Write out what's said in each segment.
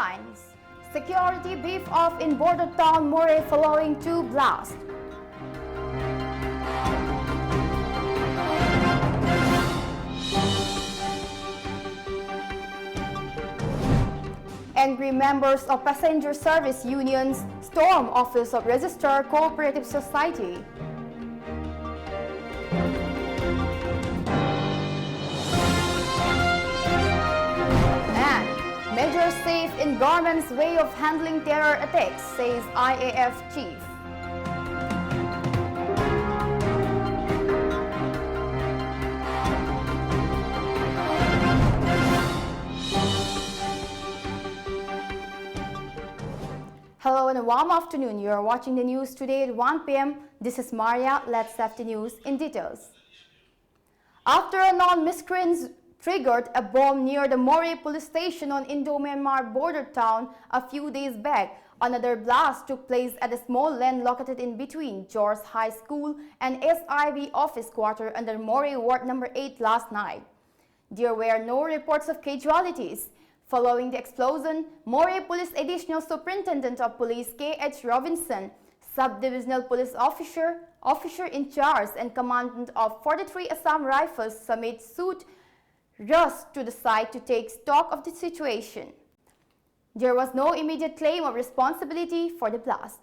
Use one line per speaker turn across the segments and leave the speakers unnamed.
headlines. Security beef off in border town More following 2 blasts. Angry members of passenger service unions storm office of Registered Cooperative Society. And measures safe in government's way of handling terror attacks, says IAF chief. Hello and a warm afternoon. You are watching the news today at 1 p.m. This is Maria. Let's have the news in details. After a non-miscreant triggered a bomb near the More police station on Indo-Myanmar border town a few days back, another blast took place at a small land located in between George High School and SIB office quarter under More Ward number 8 last night. There were no reports of casualties. Following the explosion, More Police Additional Superintendent of Police K.H. Robinson, Sub-Divisional Police Officer in charge and Commandant of 43 Assam Rifles Samit Sood rushed to the site to take stock of the situation. There was no immediate claim of responsibility for the blast.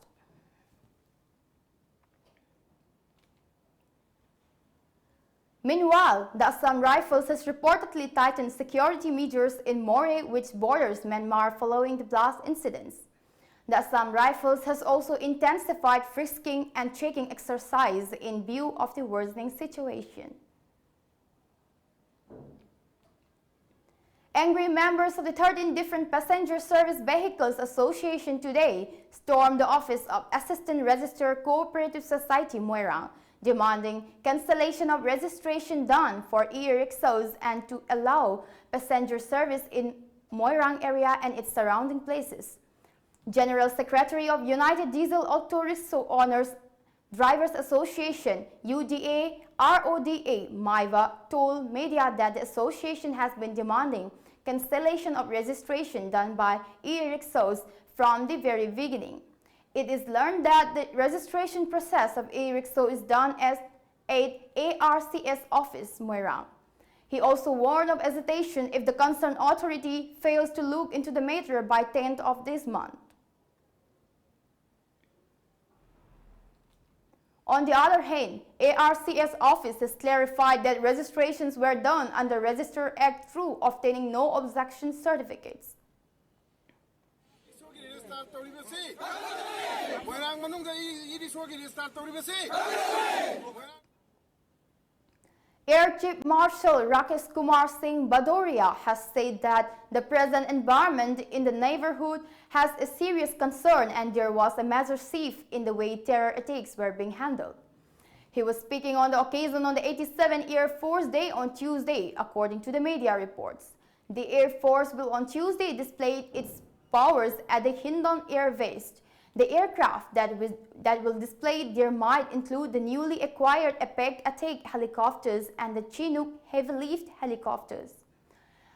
Meanwhile, the Assam Rifles has reportedly tightened security measures in More, which borders Myanmar, following the blast incidents. The Assam Rifles has also intensified frisking and checking exercise in view of the worsening situation. Angry members of the 13 different Passenger Service Vehicles Association today stormed the office of Assistant Registered Cooperative Society Moirang, demanding cancellation of registration done for e-rickshaws and to allow passenger service in Moirang area and its surrounding places. General Secretary of United Diesel Auto Rickshaw Owners Drivers Association UDA RODA Maiva told media that the association has been demanding cancellation of registration done by e-rickshaws from the very beginning. It is learned that the registration process of e-rickshaw is done at ARCS office, Moirang. He also warned of hesitation if the concerned authority fails to look into the matter by 10th of this month. On the other hand, ARCS office has clarified that registrations were done under Register Act through obtaining no objection certificates. Air Chief Marshal Rakesh Kumar Singh Bhadoria has said that the present environment in the neighborhood has a serious concern and there was a major shift in the way terror attacks were being handled. He was speaking on the occasion on the 87th Air Force Day on Tuesday, according to the media reports. The Air Force will on Tuesday display its powers at the Hindon Air Base. The aircraft that will display their might include the newly acquired Apex attack helicopters and the Chinook heavy-lift helicopters.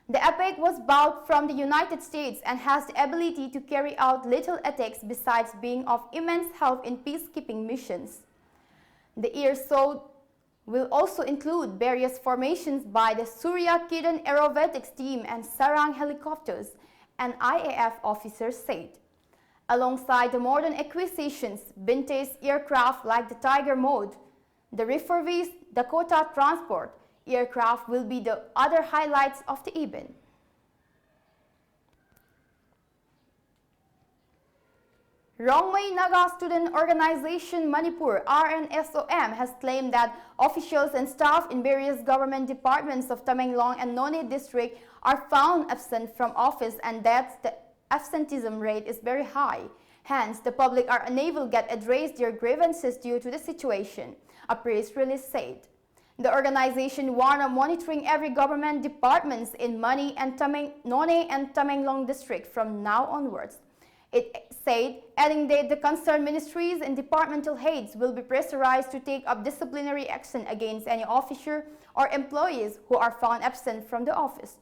The Apex was bought from the United States and has the ability to carry out lethal attacks besides being of immense help in peacekeeping missions. The air show will also include various formations by the Surya Kiran Aerobatics team and Sarang helicopters, an IAF officer said. Alongside the modern acquisitions, vintage aircraft like the Tiger Mode, the refurbished Dakota Transport aircraft will be the other highlights of the event. Rongmei Naga Student Organization Manipur RNSOM has claimed that officials and staff in various government departments of Tamenglong and Nonne district are found absent from office and that the absenteeism rate is very high. Hence, the public are unable to get address their grievances due to the situation, a press release said. The organization warned of monitoring every government departments in Nonne and Tamenglong district from now onwards. It said, adding that the concerned ministries and departmental heads will be pressurized to take up disciplinary action against any officer or employees who are found absent from the office.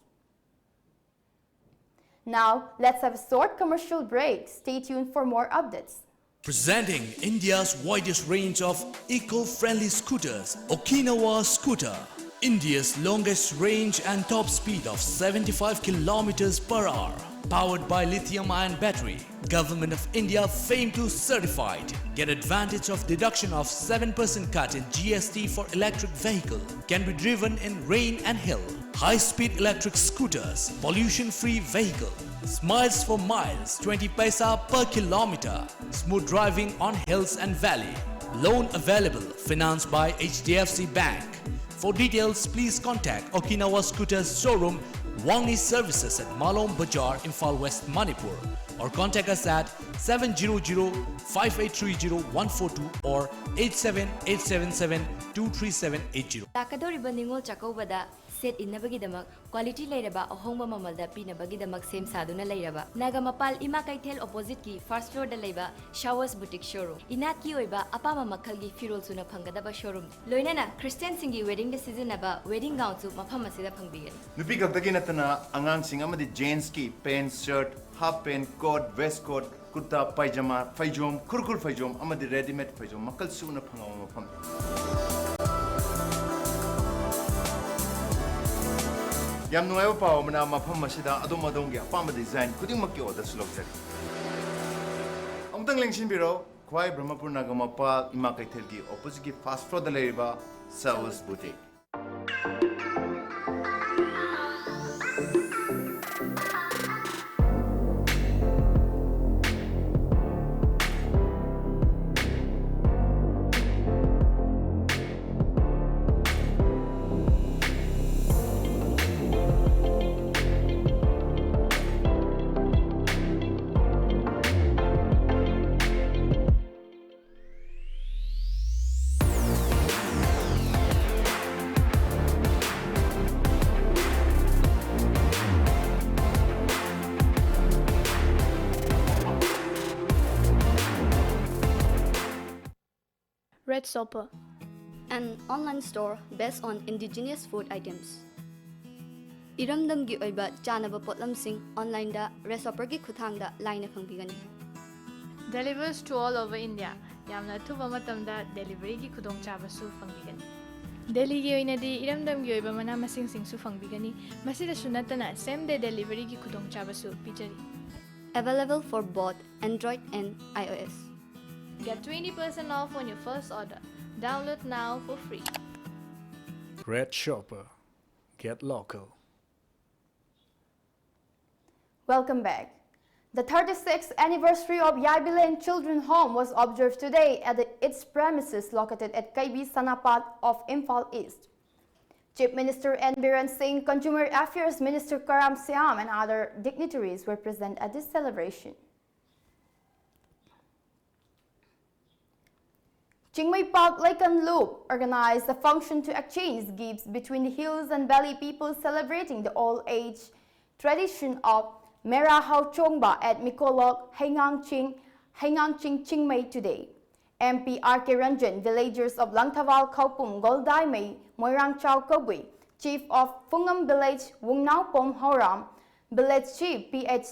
Now, let's have a short commercial break. Stay tuned for more updates.
Presenting India's widest range of eco-friendly scooters, Okinawa Scooter. India's longest range and top speed of 75 kilometers per hour. Powered by lithium-ion battery. Government of India FAME 2 certified. Get advantage of deduction of 7% cut in GST for electric vehicle. Can be driven in rain and hill. High-speed electric scooters. Pollution-free vehicle. Smiles for miles, 20 paisa per kilometer. Smooth driving on hills and valley. Loan available. Financed by HDFC Bank. For details, please contact Okinawa Scooters Showroom, Wangi Services at Malom Bazaar, Imphal West, Manipur, or contact us at 700-5830-142 or 87877-23780.
Takadoriba ningol chakobada set innabagidamak quality lairaba ahongba mamalda pinabagidamak sem saduna lairaba Nagamapal ima kaithel opposite ki first floor da laiba Showers Boutique Showroom inat ki oiba apama makhalgi firol suna phangadaba showroom loinana Christian singi wedding da seasonaba wedding gown su mafam asida phangbigani
nupi kaktagi natana angang sing amadi jeans ki pants shirt half pant coat vest coat kurta pajama faijom kurkul faijom amadi ready made faijom makal suna phangama mafam yam nuayo paw mana mafam masida adom adom gi apam design kuding makki order slok jari amtang lengsin biro khwai brahmapur nagamapal ima kaithel gi opposite gi fast floor da leiba Showers Boutique.
Red Sopa, an online store based on indigenous food items. Iramdam gi oiba chanaba potlamsing online da Red Sopa gi khuthang da line phangbigani.
Delivers to all over India. Yamna thuba matamda delivery gi khudong chaba su phangbigani. Delhi gi oinadi iramdam gi oiba mana masing sing su phangbigani. Masida sunatana same day delivery gi khudong chaba su pijari.
Available for both Android and iOS.
Get 20% off on your first order. Download now for free.
Red Shopper. Get local.
Welcome back. The 36th anniversary of YGWA Children's Home was observed today at its premises located at KB Sanapat of Imphal East. Chief Minister N. Biren Singh, Consumer Affairs Minister Karam Siam and other dignitaries were present at this celebration. Chingmei Park Lake and Loop organized a function to exchange gifts between the hills and valley people celebrating the old-age tradition of Mera Hau Chongba at Mikolok, Haingang Ching Chingmei today. MP R.K. Ranjan, villagers of Langtawal, Kaupung, Goldaimei, Moirang Chao Kogwe, Chief of Fungam Village, Wungnau Pom Horam, Village Chief P.H.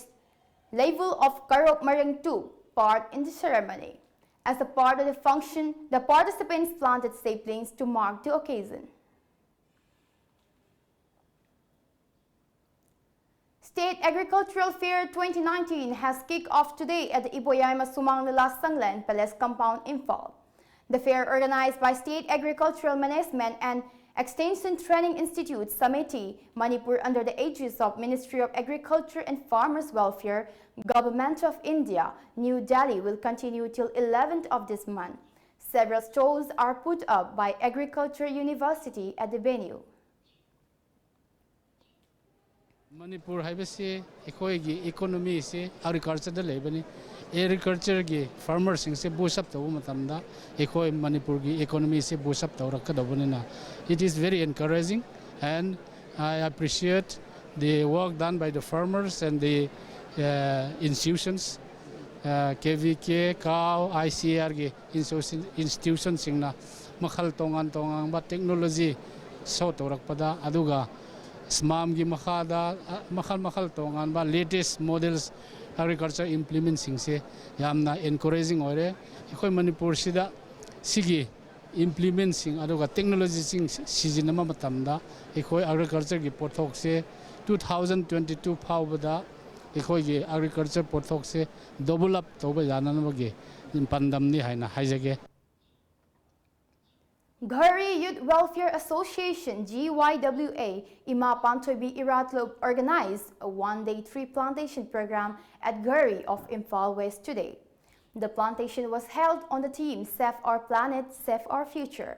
Level of Karok Marang 2, part in the ceremony. As a part of the function, the participants planted saplings to mark the occasion. State Agricultural Fair 2019 has kicked off today at the Iboyaima Sumang Nila Sanglan Palace Compound in Imphal. The fair, organized by State Agricultural Management and Extension Training Institute, Sameti, Manipur, under the aegis of Ministry of Agriculture and Farmers Welfare, Government of India, New Delhi, will continue till 11th of this month. Several stalls are put up by Agriculture University at the venue.
Manipur haibase ekoi economy se agriculture da lebani agriculture gi farmers sing se boost up tawu matamda ekoi Manipur gi economy se boost up tawrak kadabunina. It is very encouraging, and I appreciate the work done by the farmers and the institutions, KVK, COW, ICR gi institutions singna makhal tongan ba technology so tawrak pada aduga SMAM gi makhada makhal tongan ba latest models agriculture implement singse yamna encouraging ore ekhoi Manipur sida sigi implement sing aduga technology sing sijinama matamda ekhoi agriculture gi pothok se 2022 phawbada ekhoi gi agriculture pothok se develop toba jananama gi pandamni haina haijage.
Ghari Youth Welfare Association (GYWA) Ima Pantoibi Iratlub organized a one-day tree plantation program at Ghari of Imphal West today. The plantation was held on the theme Save Our Planet, Save Our Future.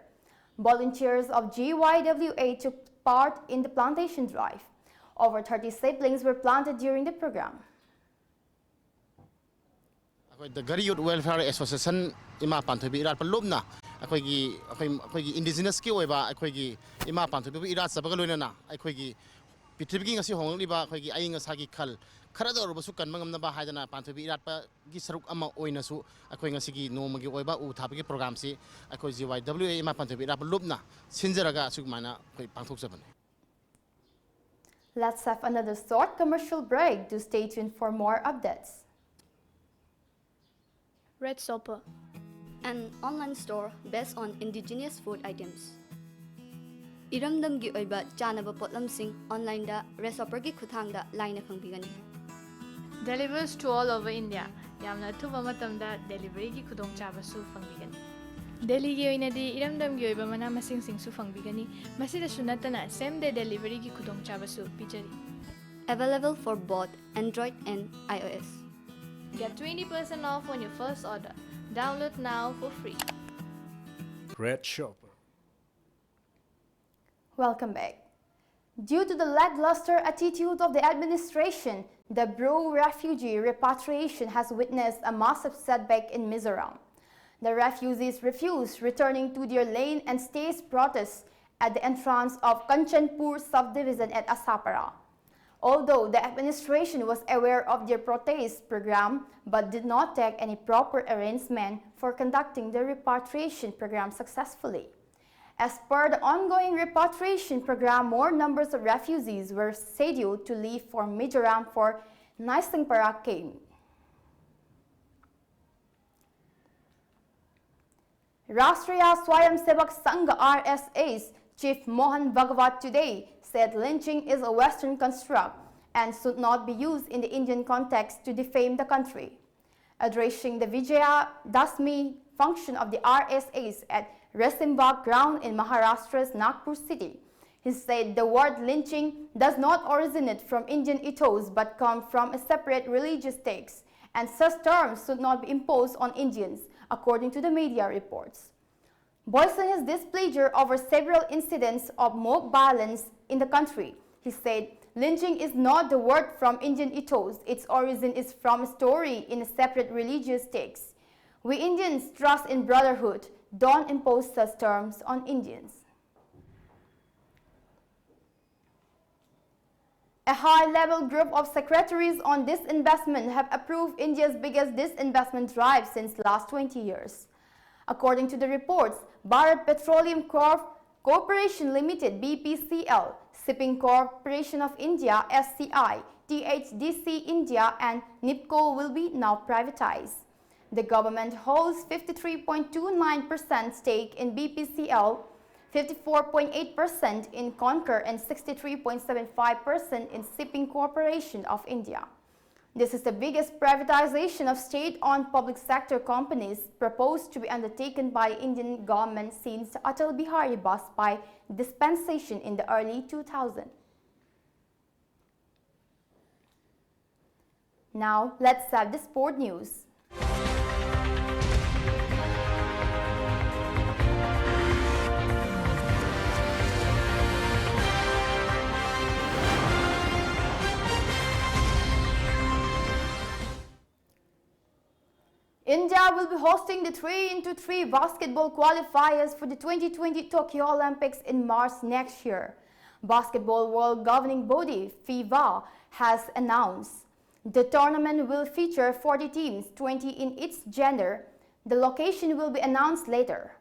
Volunteers of GYWA took part in the plantation drive. Over 30 saplings were planted during the program.
The Ghari Youth Welfare Association Ima Pantoibi Iratlubna अखोगी indigenous की ओइबा अखोगी इमा पांथोबी इरा सबगा लोइना अखोगी पृथ्वी की होंगलिबा अखोगी eyeing सागी खल खरदरबसु कनमंगमनबा हाइदना पांथोबी इराटपा की सरुक अमा ओइनसु अखोई ngasi नोमगी ओइबा उ थाबगी प्रोग्राम से अखोई GYWA इमा पांथोबी इराप लुबना सिनजरगा सुगमाना अखोई पांथोकजबने.
Let's have another short commercial break to stay tuned for more updates.
Red Sopa,
an online store based on indigenous food items. Iramdamgi oiba chanaba potlamsing online da resopergi khuthangda line khangbigani.
delivers to all over India. Yamna thuba matamda delivery gi khudongchaba su fangbigani. Delhi gi oinadi iramdamgi oiba mana masing sing su fangbigani. Masida sunatana same day delivery gi khudongchaba su pijari.
Available for both Android and iOS.
Get 20% off on your first order. Download now for free.
Red Shopper.
Welcome back. Due to the lackluster attitude of the administration, the pro-refugee repatriation has witnessed a massive setback in Mizoram. The refugees refuse returning to their land and staged protests at the entrance of Kanchanpur subdivision at Asapara. Although the administration was aware of their protest program but did not take any proper arrangement for conducting the repatriation program successfully. As per the ongoing repatriation program, more numbers of refugees were scheduled to leave for Mizoram for Naisingpara camp. Rashtriya Swayamsevak Sangh RSS Chief Mohan Bhagwat today said lynching is a Western construct and should not be used in the Indian context to defame the country. Addressing the Vijaya Dasmi function of the RSS at Resimbagh ground in Maharashtra's Nagpur city, he said the word lynching does not originate from Indian ethos but come from a separate religious text, and such terms should not be imposed on Indians, according to the media reports. Voicing his displeasure over several incidents of mob violence in the country, he said, lynching is not the word from Indian ethos. Its origin is from a story in a separate religious text. We Indians trust in brotherhood. Don't impose such terms on Indians. A high-level group of secretaries on disinvestment have approved India's biggest disinvestment drive since last 20 years. According to the reports, Bharat Petroleum Corporation Limited (BPCL), Shipping Corporation of India (SCI), THDC India and NIPCO will be now privatized. The government holds 53.29% stake in BPCL, 54.8% in Concur and 63.75% in Shipping Corporation of India. This is the biggest privatization of state-owned public sector companies proposed to be undertaken by Indian government since Atal Bihari Vajpayee dispensation in the early 2000s. Now let's have the sport news. India will be hosting the 3x3 basketball qualifiers for the 2020 Tokyo Olympics in March next year. Basketball World Governing Body (FIBA) has announced the tournament will feature 40 teams, 20 in each gender. The location will be announced later.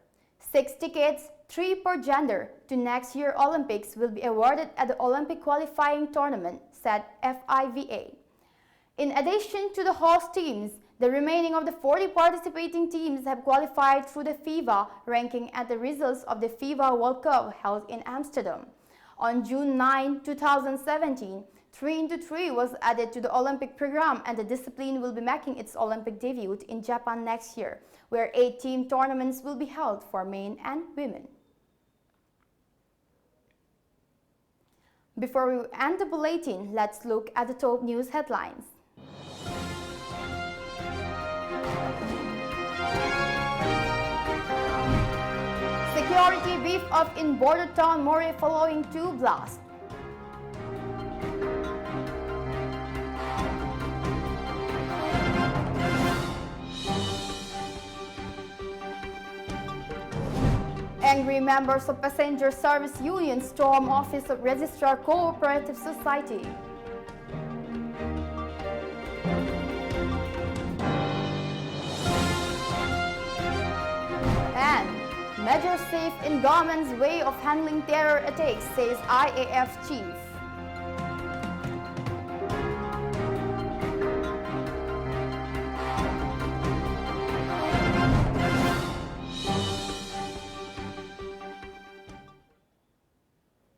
6 tickets 3 per gender, to next year's Olympics will be awarded at the Olympic qualifying tournament, said FIVA. In addition to the host teams, the remaining of the 40 participating teams have qualified through the FIVA ranking at the results of the FIVA World Cup held in Amsterdam. On June 9, 2017, 3x3 was added to the Olympic program, and the discipline will be making its Olympic debut in Japan next year, where 8-team tournaments will be held for men and women. Before we end the bulletin, let's look at the top news headlines. Security beef up in border town More following 2 blasts. Angry members of Passenger Service Union storm office of Registrar Cooperative Society. And measures safe in government's way of handling terror attacks, says IAF chief.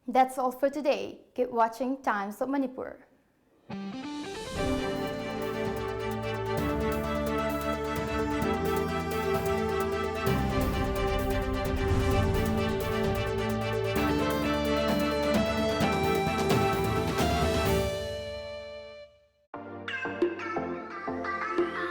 That's all for today. Keep watching Times of Manipur.